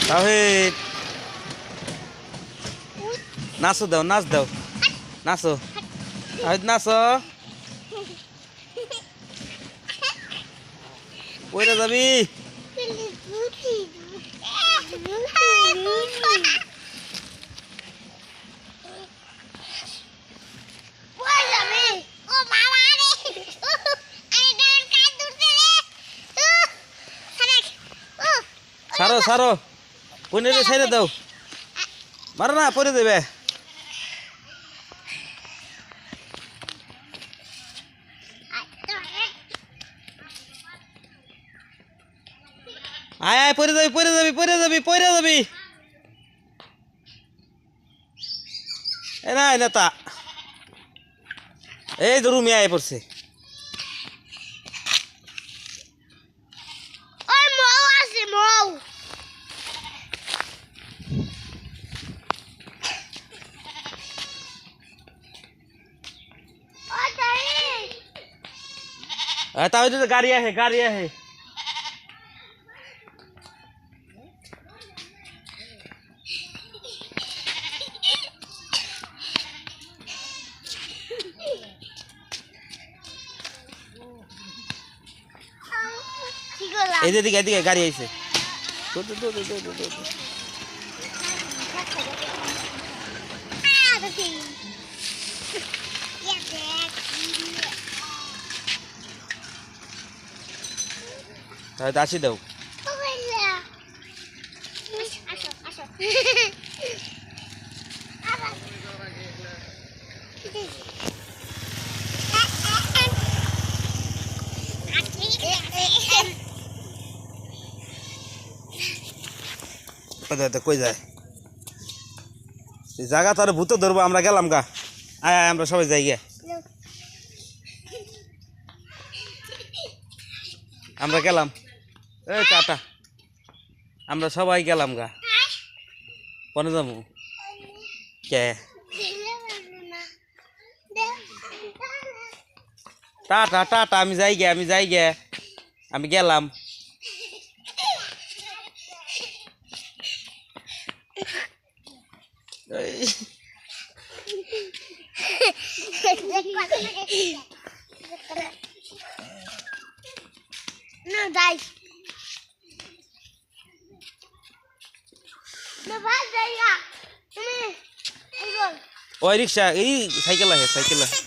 তাহিদ নাচো দাও, নাচ দাও, নাচো তাহিদ, নাচো। কইরা যাবি? সারো সারো, কোনে রে ছেড়ে দাও, মারো না পড়ে দেবে। আয় আয়, পড়ে যাবি, পড়ে যাবি, পড়ে যাবি, পড়ে যাবি। এ না নেতা, এই তো রুমে আয় পড়ছে। তাও তো গাড়ি আহে, গাড়ি আহে। এই দিকে এদিকে গাড়ি আইছে। তাহলে আসি দাও। কই যায় জায়গা, তার ভূত ধরবো। আমরা গেলাম গা, আয় আয়, আমরা সবাই যাই গে, আমরা গেলাম। এই টাটা, আমরা সবাই গেলাম গা। কোনে যাবো কে? টাটা টাটা, আমি যাই গে, আমি যাই গে, আমি গেলাম। ওই রিক্সা, এই সাইকেল আহে, সাইকেল আহে।